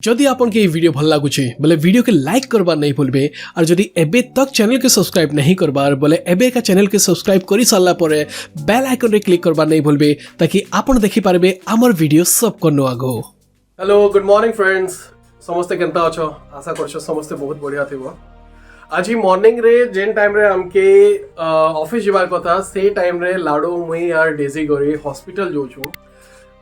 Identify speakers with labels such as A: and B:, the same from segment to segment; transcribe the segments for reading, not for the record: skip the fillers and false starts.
A: जदि आपन के वीडियो भल लगुचे बोले वीडियो के लाइक करबार नहीं भूलबे और जदि एबे तक चैनल के सब्सक्राइब नहीं करबार बोले एबे का चैनल के सब्सक्राइब करि सारला परे बेल आइकन रे क्लिक करबार नहीं भूलबे ताकि आपन देखि पारबे हमर वीडियो सब करनो आगो। हेलो गुड मॉर्निंग फ्रेंड्स, समस्ते केनता अछो? आशा करछो समस्ते बहुत बढ़िया थिबो। आज मॉर्निंग रे जेन टाइम रे हमके ऑफिस जिबार कथा से टाइम रे लाडो मुई यार डेजी गरी हॉस्पिटल जो छु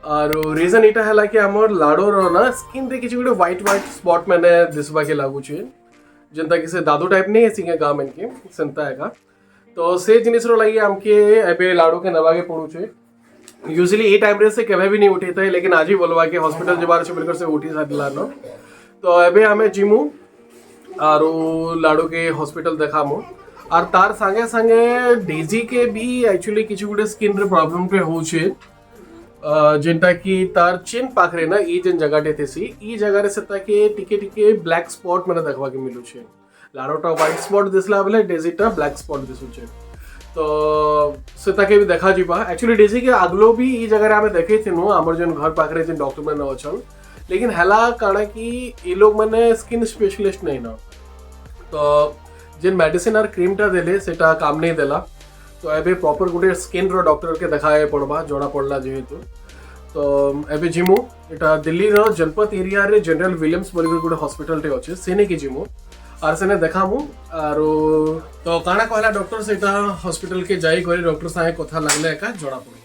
A: और रीजन इटा है कि हमर लाडोर ना स्किन रे किछि गुटे व्हाइट व्हाइट स्पॉट मैंने दिसबा के लागु छि जेंता कि से दादू टाइप नहीं सिंगे गाम में के सेंता हैगा। तो से जिनिस रो लागि हमके एबे लाडो के नवा के पड़ू छि। यूजुअली ए टाइम रे से केबे भी नहीं उठीता है, लेकिन आज ही बोलवा के हॉस्पिटल जबार से मिलकर से उठी सादिला न। तो एबे हमें जिमु और लाडो के हॉस्पिटल देखामु और तार संगे संगे डेजी के भी एक्चुअली किछि गुटे स्किन रे प्रॉब्लम पे हो छि जेनटा कि तार चिन पाखरे ना ई जेन जगह थेसी ई जगह रे सेता के टिके टिके ब्लैक स्पॉट माने देखवा के मिलु छे। लाडोटा व्हाइट स्पॉट दिसला बेले डेजीटा ब्लैक स्पॉट दिसु छे। तो सेता के भी देखा जिबा। एक्चुअली डेजी के आगलो भी ई जगह रे हमें देखे थिनु हमर जेन घर पाखरे जेन डॉक्टर माने अछन, लेकिन हला काना कि ई लोग माने स्किन स्पेशलिस्ट नहीं ना। तो जेन मेडिसिन और क्रीमटा देले सेटा काम नहीं देला। तो एबे प्रॉपर गुटे स्किन रो डॉक्टर के देखाए पड़बा जोड़ा पड़ला जेहेतु। तो एबे जिमु एटा दिल्ली रो जनपद एरिया रे जनरल विलियम्स बोली गुटे हॉस्पिटल टे अछि सेने के जिमु और सेने देखामु और तो काना कहला डॉक्टर सेटा हॉस्पिटल के जाई करे डॉक्टर साहे कथा लागले का जोड़ा पड़बा।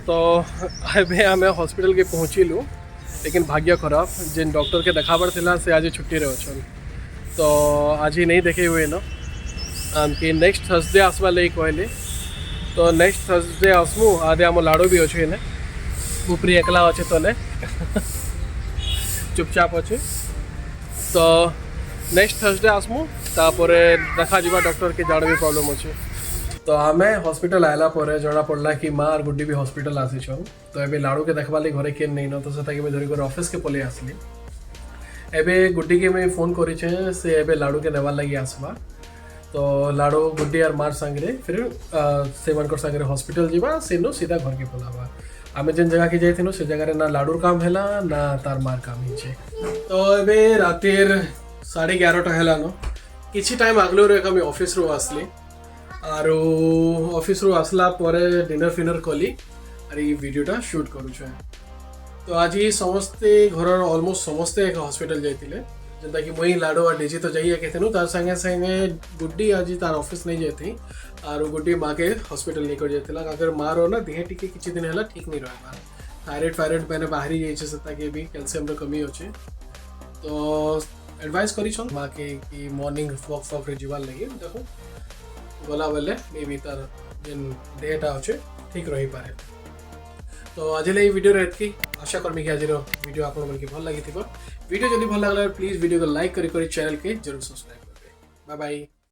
A: तो अबे हमें हॉस्पिटल के पहुँचलु, लेकिन भाग्य खराब जेन डॉक्टर के देखाबर थिला से आज छुट्टी रे अछन। तो आज ही नहीं देखे हुए न कि नेक्स्ट थर्सडे आसवा ले कहले। तो नेक्स्ट थर्सडे आसमु आदे आम लाडो भी अच्छे ने ऊपरी एकला अच्छे तले चुपचाप अच्छे। तो नेक्स्ट थर्सडे आसमु तापर देखा जिबा डॉक्टर के जान भी प्रॉब्लम अच्छे। तो आमे हॉस्पिटल आयला पर जना पड़ला कि माँ और गुड्डी भी हॉस्पिटल आसी छन। तो एबे लाडू के देखवा घरे केन नहीं न, तो सेता के धरी कर ऑफिस के पले आसली। एबे गुड्डी के मैं फोन करी छे से एबे लाडू के नेवा लगी आसवा। तो लाडू गुड्डी और मार संगे फिर सेवन संगे हॉस्पिटल जीवा सेनु सीधा घर के पलावा। आमे जेन जगह के जाइथिनु से जगह रे ना लाडूर काम हैला ना तार मार काम ही छे। तो एबे रातिर 11:30 हैला न। किछि टाइम आगलो रे हम ऑफिस रो आसली और ऑफिस रू आसला पर डिनर फिनर कली और ये वीडियोटा शूट करूँ। तो आज समस्ते घर ऑलमोस्ट समस्ते एक हॉस्पिटल जाइए जेनता कि मुई लाडो और डेजी तो जाइए कहते तार संगे संगे गुड्डी आज तार ऑफिस नहीं जाती और गुड्डी माँ के हॉस्पिटल नहीं कर जाता अगर माँ रो ना देह टिके किसी दिन है ठीक नहीं रहा। थायराइड फायराइड मैंने बाहरी जाइए से कि भी कैल्शियम रो कमी अच्छे। तो एडवाइस करी माँ के कि मॉर्निंग वॉक फॉक रे जीवार लगे देखो गला बेले मे बी तार जेन देहटा अच्छे ठीक रही पारे। तो आज वीडियो एतकी आशा करमी कि आज वीडियो आप भल लगी। वीडियो जल्दी भल लगला प्लीज वीडियो को लाइक करी चैनल के जरूर सब्सक्राइब करें। Bye bye.